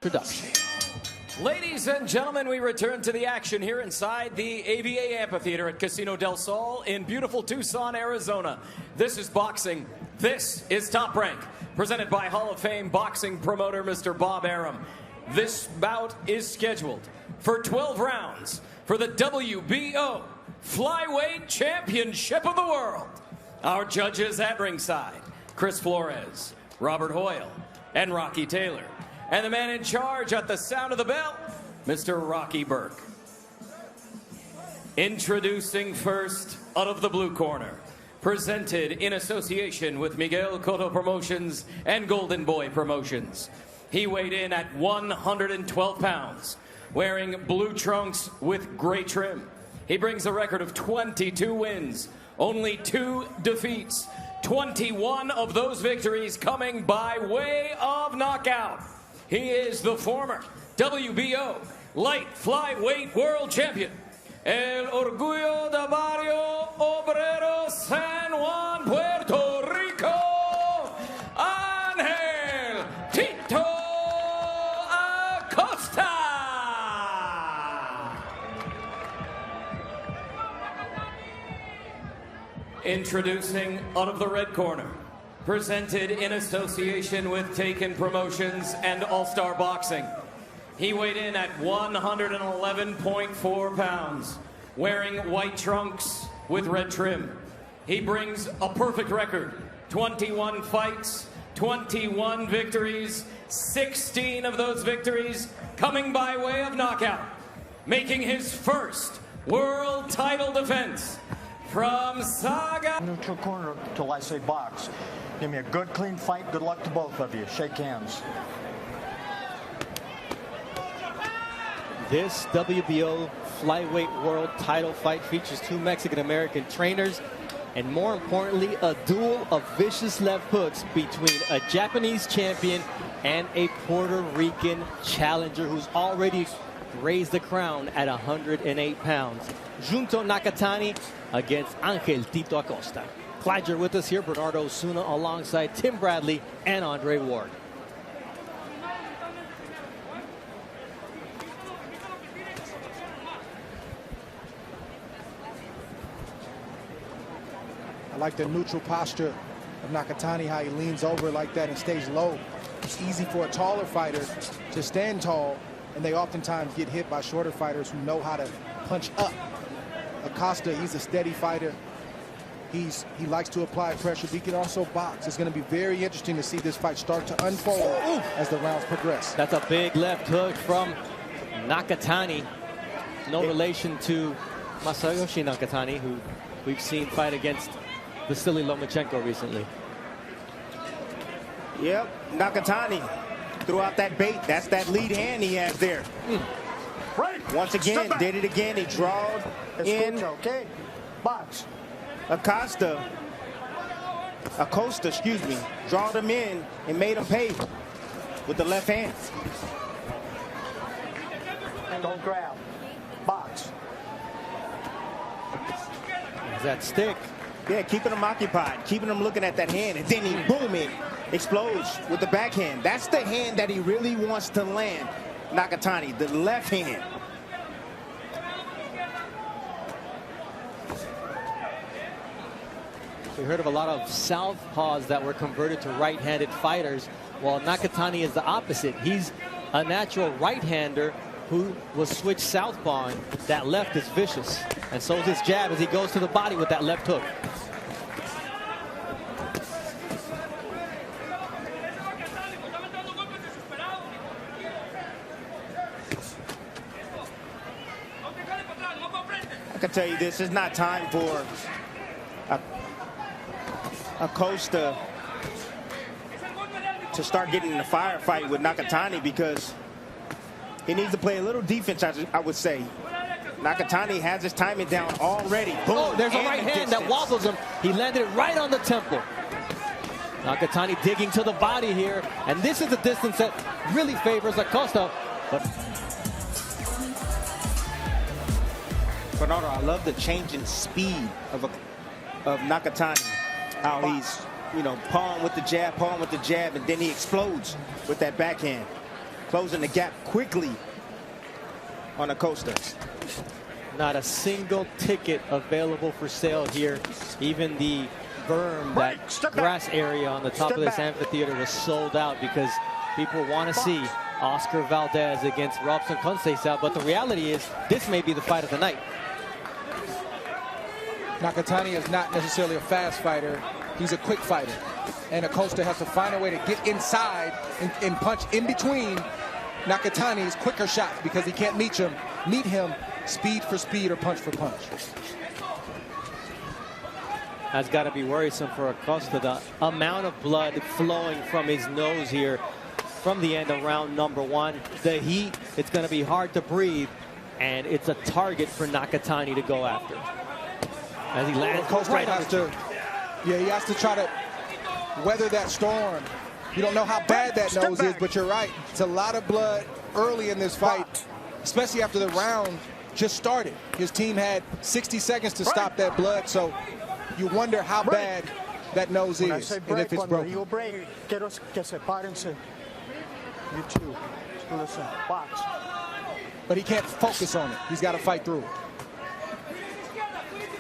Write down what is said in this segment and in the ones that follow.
production. Ladies and gentlemen, we return to the action here inside the AVA Amphitheater at Casino del Sol in beautiful Tucson, Arizona. This is boxing. This is Top Rank, presented by Hall of Fame boxing promoter Mr. Bob Arum. This bout is scheduled for 12 rounds for the WBO Flyweight Championship of the World. Our judges at ringside, Chris Flores, Robert Hoyle, and Rocky Taylor. And the man in charge at the sound of the bell, Mr. Rocky Burke. Introducing first, out of the blue corner, presented in association with Miguel Cotto Promotions and Golden Boy Promotions. He weighed in at 112 pounds, wearing blue trunks with gray trim. He brings a record of 22 wins, only 2 defeats, 21 of those victories coming by way of knockout. He is the former WBO Light Flyweight World Champion, El Orgullo de Barrio Obrero, San Juan, Puerto Rico, Ángel Tito Acosta. Introducing out of the red corner, presented in association with Taken Promotions and All-Star Boxing. He weighed in at 111.4 pounds, wearing white trunks with red trim. He brings a perfect record, 21 fights, 21 victories, 16 of those victories coming by way of knockout, making his first world title defense from Saga. Neutral corner till I say box. Give me a good, clean fight. Good luck to both of you. Shake hands. This WBO Flyweight World title fight features 2 Mexican-American trainers and, more importantly, a duel of vicious left hooks between a Japanese champion and a Puerto Rican challenger who's already raised the crown at 108 pounds. Junto Nakatani against Ángel Tito Acosta. Glad you're with us here. Bernardo Osuna alongside Tim Bradley and Andre Ward. I like the neutral posture of Nakatani, how he leans over like that and stays low. It's easy for a taller fighter to stand tall, and they oftentimes get hit by shorter fighters who know how to punch up. Acosta, he's a steady fighter. He likes to apply pressure, but he can also box. It's going to be very interesting to see this fight start to unfold as the rounds progress. That's a big left hook from Nakatani. No relation to Masayoshi Nakatani, who we've seen fight against Vasily Lomachenko recently. Yep, Nakatani threw out that bait. That's that lead hand he has there. Once again, did it again. He drawed in. Okay, box. Acosta, excuse me, drawed him in and made him pay with the left hand. Don't grab. Box. There's that stick. Yeah, keeping him occupied, keeping him looking at that hand, and then he boom, it explodes with the backhand. That's the hand that he really wants to land, Nakatani, the left hand. We heard of a lot of southpaws that were converted to right-handed fighters, while Nakatani is the opposite. He's a natural right-hander who was switched southpaw, and that left is vicious. And so is his jab as he goes to the body with that left hook. I can tell you this is not time for Acosta to start getting in a firefight with Nakatani, because he needs to play a little defense, I would say. Nakatani has his timing down already. Boom, oh, there's a right hand that wobbles him. He landed it right on the temple. Nakatani digging to the body here, and this is a distance that really favors Acosta. But Bernardo, I love the change in speed of Nakatani. How he's, pawing with the jab, and then he explodes with that backhand. closing the gap quickly on Acosta. Not a single ticket available for sale here. Even the berm, that grass area on the top of this amphitheater was sold out because people want to see Oscar Valdez against Robson Conceição. But the reality is, this may be the fight of the night. Nakatani is not necessarily a fast fighter. He's a quick fighter. And Acosta has to find a way to get inside and punch in between Nakatani's quicker shots because he can't meet him speed for speed or punch for punch. That's got to be worrisome for Acosta. The amount of blood flowing from his nose here from the end of round number 1. The heat, it's going to be hard to breathe, and it's a target for Nakatani to go after. As he lands, Acosta has to, he has to try to weather that storm. You don't know how bad that nose is, but you're right. It's a lot of blood early in this fight, especially after the round just started. His team had 60 seconds to stop that blood, so you wonder how bad that nose is and if it's broken. You break, quiero que sepárense. You two, listen, box. But he can't focus on it. He's got to fight through it.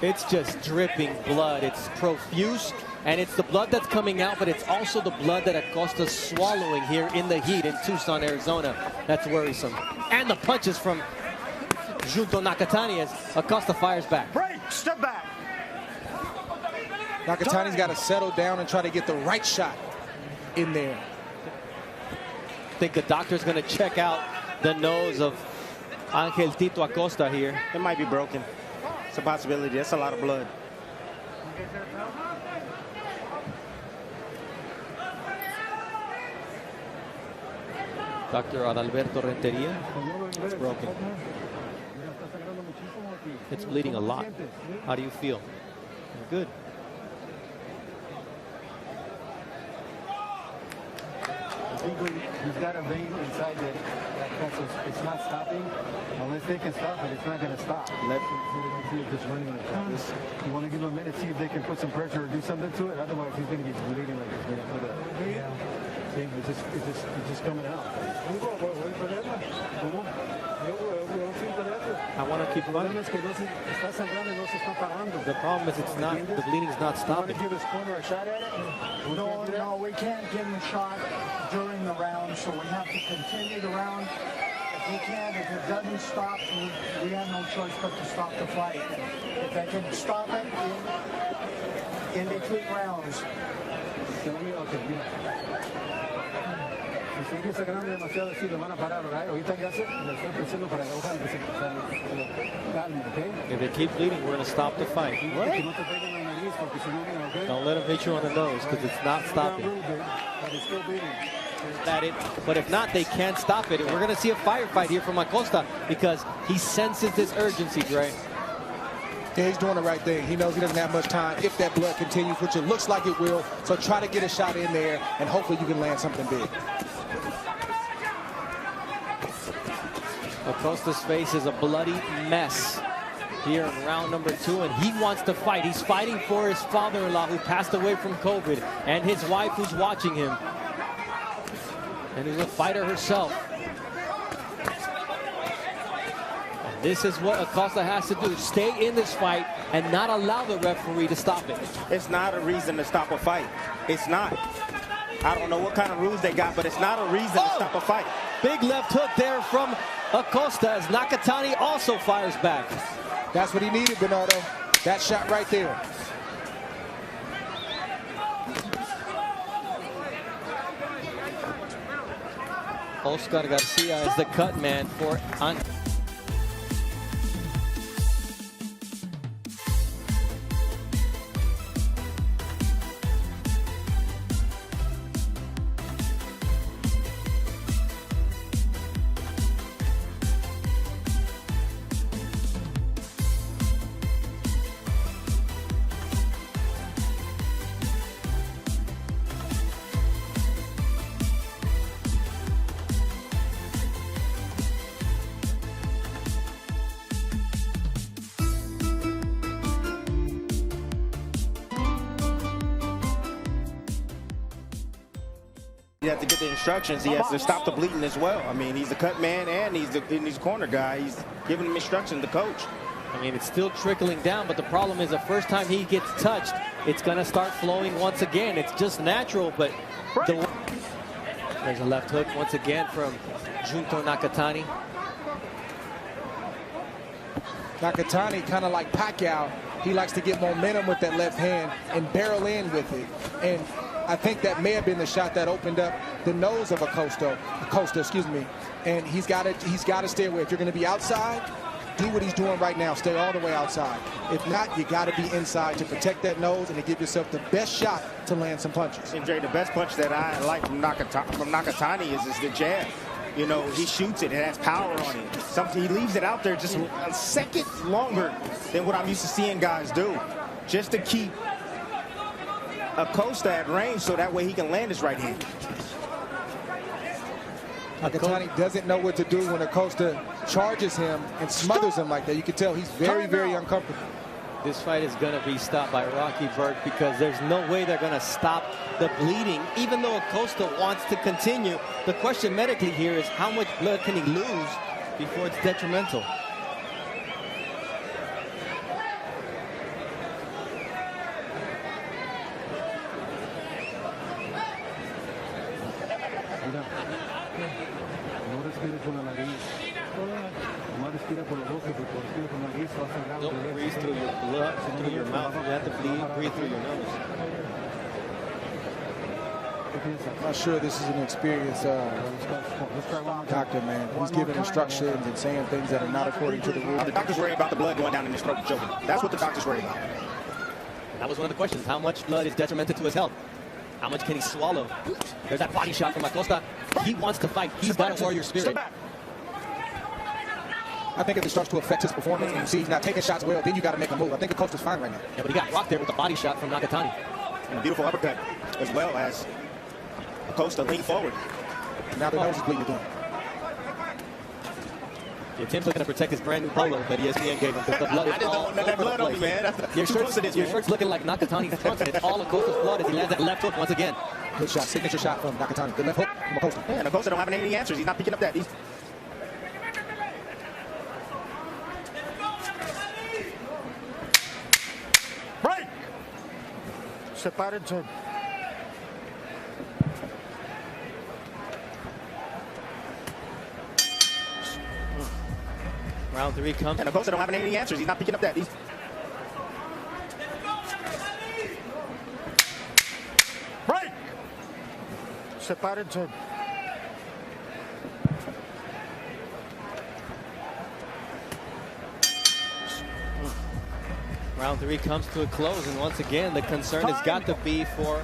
It's just dripping blood. It's profuse, and it's the blood that's coming out, but it's also the blood that Acosta's swallowing here in the heat in Tucson, Arizona. That's worrisome. And the punches from Junto Nakatani as Acosta fires back. Break, step back. Nakatani's got to settle down and try to get the right shot in there. I think the doctor's going to check out the nose of Angel Tito Acosta here. It might be broken. It's a possibility. That's a lot of blood. Dr. Adalberto Renteria. It's broken. It's bleeding a lot. How do you feel? Good. He's got a vein inside that it's not stopping. Unless they can stop it, it's not going to stop. See if it's running like that. You want to give him a minute, see if they can put some pressure or do something to it. Otherwise, he's going to be bleeding like this. See, it's just coming out. I want to keep running. The problem is it's not, the bleeding's not stopping. Give his corner a shot at it? No, we can't give him a shot during the round, so we have to continue the round. If we can, if it doesn't stop, we have no choice but to stop the fight. If they can stop it in between rounds. If they keep bleeding, we're going to stop the fight. What? Don't let him hit you on the nose because it's not stopping. But if not, they can't stop it. And we're going to see a firefight here from Acosta because he senses this urgency, Dre. Yeah, he's doing the right thing. He knows he doesn't have much time if that blood continues, which it looks like it will. So try to get a shot in there, and hopefully you can land something big. Acosta's face is a bloody mess here in round number 2, and he wants to fight. He's fighting for his father-in-law who passed away from COVID and his wife who's watching him. And who's a fighter herself. And this is what Acosta has to do. Stay in this fight and not allow the referee to stop it. It's not a reason to stop a fight. It's not. I don't know what kind of rules they got, but it's not a reason to stop a fight. Big left hook there from Acosta as Nakatani also fires back. That's what he needed, Bernardo. That shot right there. Oscar Garcia is the cut man for He has to get the instructions. He has to stop the bleeding as well. I mean, he's the cut man and he's the corner guy. He's giving him instructions, the coach. I mean, it's still trickling down, but the problem is the first time he gets touched, it's going to start flowing once again. It's just natural, but there's a left hook once again from Junto Nakatani. Nakatani, kind of like Pacquiao, he likes to get momentum with that left hand and barrel in with it. And I think that may have been the shot that opened up the nose of Acosta, excuse me. And he's got to stay away. If you're going to be outside, do what he's doing right now. Stay all the way outside. If not, you got to be inside to protect that nose and to give yourself the best shot to land some punches. And Jay, the best punch that I like from Nakatani is the jab. You know, he shoots it. It has power on it. He leaves it out there just a second longer than what I'm used to seeing guys do, just to keep Acosta at range so that way he can land his right hand. Nakatani doesn't know what to do when Acosta charges him and smothers him like that. You can tell he's very, very uncomfortable. This fight is going to be stopped by Rocky Burke because there's no way they're going to stop the bleeding, even though Acosta wants to continue. The question medically here is how much blood can he lose before it's detrimental? No respires por la nariz. Nomás respira por los ojos, porque respira por la nariz va a cerrar. Don't breathe through your blood, through your mouth. You have to breathe through your nose. I'm not sure this is an experienced doctor, man. He's giving instructions and saying things that are not according to the rules. The doctor's worried about the blood going down in his throat and choking. That's what the doctor's worried about. That was one of the questions. How much blood is detrimental to his health? How much can he swallow? There's that body shot from Acosta. He wants to fight. He's got a warrior spirit. I think if it starts to affect his performance and you see he's not taking shots well, then you got to make a move. I think Acosta's fine right now. Yeah, but he got rocked there with the body shot from Nakatani. And a beautiful uppercut, as well as Acosta leaned forward. Now the nose is bleeding again. Yeah, Tim's looking to protect his brand new polo that ESPN gave him. The blood is all over the place. Man. Your shirt's looking like Nakatani's trunks, and it's all Acosta's blood as he lands that left hook once again. Good shot, signature shot from Nakatani. Good left hook from Acosta. Yeah, and Acosta don't have any answers. He's not picking up that. Break! Separated to Round three comes. And Acosta don't have any answers. He's not picking up that. break! Separated to Round three comes to a close, and once again, the concern has got to be for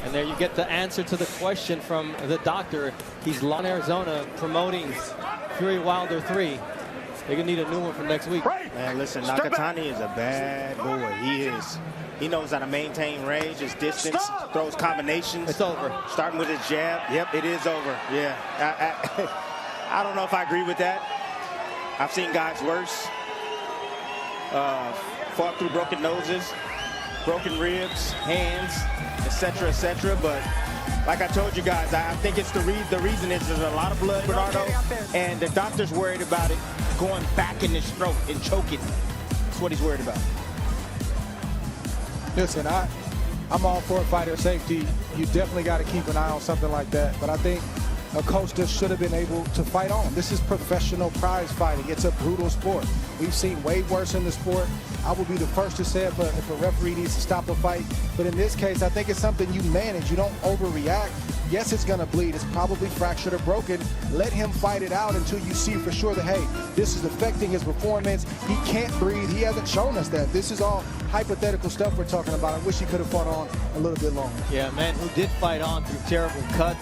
And there you get the answer to the question from the doctor. He's in Arizona promoting Fury Wilder 3. They're going to need a new one for next week. Man, listen, Nakatani is a bad boy. He is. He knows how to maintain range, his distance, throws combinations. It's over. Starting with his jab. Yep, it is over. Yeah. I don't know if I agree with that. I've seen guys worse. Fought through broken noses, broken ribs, hands, etc., but like I told you guys, I think it's the reason is there's a lot of blood, Bernardo, and the doctor's worried about it going back in his throat and choking. That's what he's worried about. Listen, I'm all for fighter safety. You definitely got to keep an eye on something like that, but I think Acosta should have been able to fight on. This is professional prize fighting. It's a brutal sport. We've seen way worse in the sport. I will be the first to say if a referee needs to stop a fight. But in this case, I think it's something you manage. You don't overreact. Yes, it's going to bleed. It's probably fractured or broken. Let him fight it out until you see for sure that, hey, this is affecting his performance. He can't breathe. He hasn't shown us that. This is all hypothetical stuff we're talking about. I wish he could have fought on a little bit longer. Yeah, man who did fight on through terrible cuts,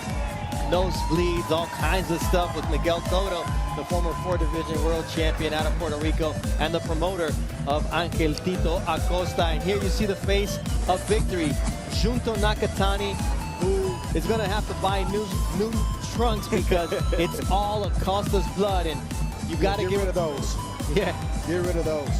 nosebleeds, all kinds of stuff with Miguel Cotto, the former 4-division world champion out of Puerto Rico and the promoter of Angel Tito Acosta. And here you see the face of victory, Junto Nakatani, who is going to have to buy new trunks because it's all Acosta's blood, and you got to get rid of those. Yeah, get rid of those.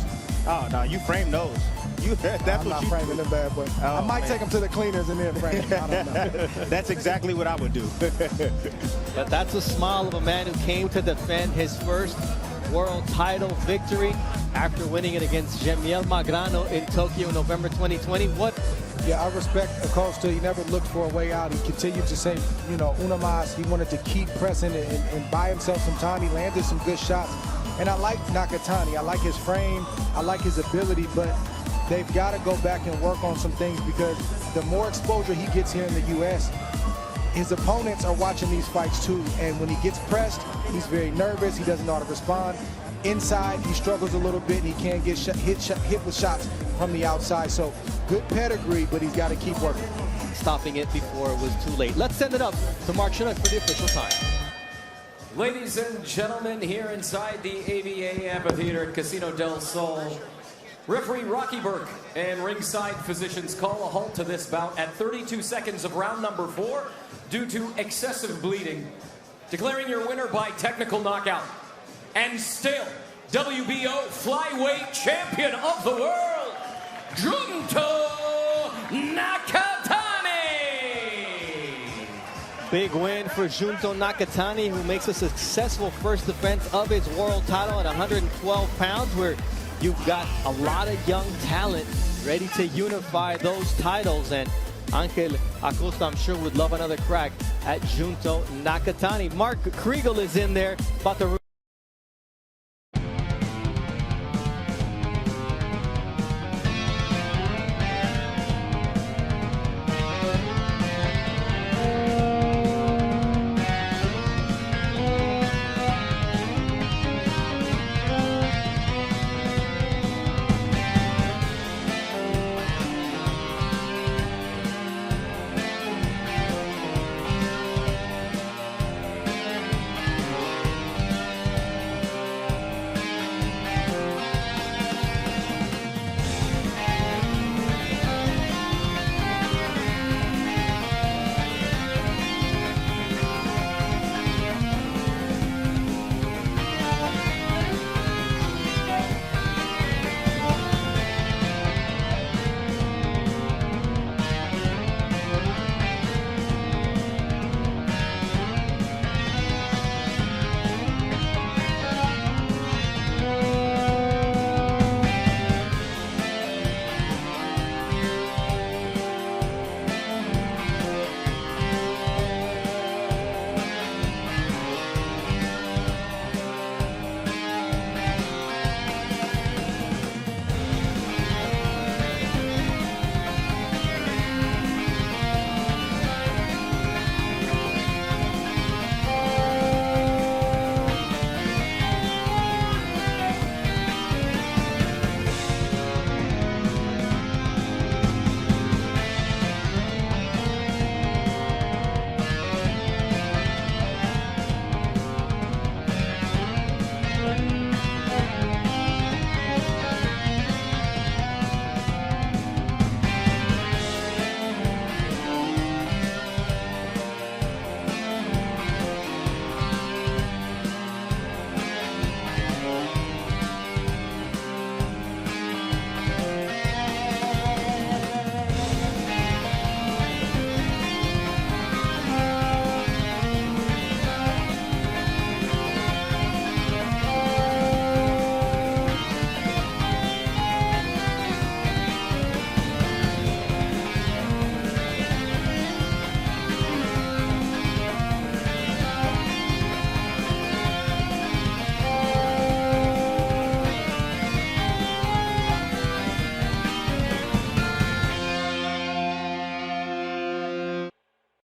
Oh no, you frame those. I'm not framing them bad, but I might take them to the cleaners and then frame them. I don't know. That's exactly what I would do. But that's a smile of a man who came to defend his first world title victory after winning it against Jemiel Magrano in Tokyo in November 2020. Yeah, I respect Acosta. He never looked for a way out. He continued to say, you know, una más. He wanted to keep pressing and buy himself some time. He landed some good shots. And I like Nakatani. I like his frame. I like his ability, but they've got to go back and work on some things because the more exposure he gets here in the U.S., his opponents are watching these fights too. And when he gets pressed, he's very nervous. He doesn't know how to respond. Inside, he struggles a little bit. He can't get hit with shots from the outside. So good pedigree, but he's got to keep working. Stopping it before it was too late. Let's send it up to Mark Chinook for the official time. Ladies and gentlemen, here inside the ABA Amphitheater at Casino del Sol, referee Rocky Burke and ringside physicians call a halt to this bout at 32 seconds of round number 4 due to excessive bleeding. Declaring your winner by technical knockout, and still WBO flyweight champion of the world, Junto Nakatani! Big win for Junto Nakatani, who makes a successful first defense of his world title at 112 pounds, where you've got a lot of young talent ready to unify those titles. And Angel Acosta, I'm sure, would love another crack at Junto Nakatani. Mark Kriegel is in there about the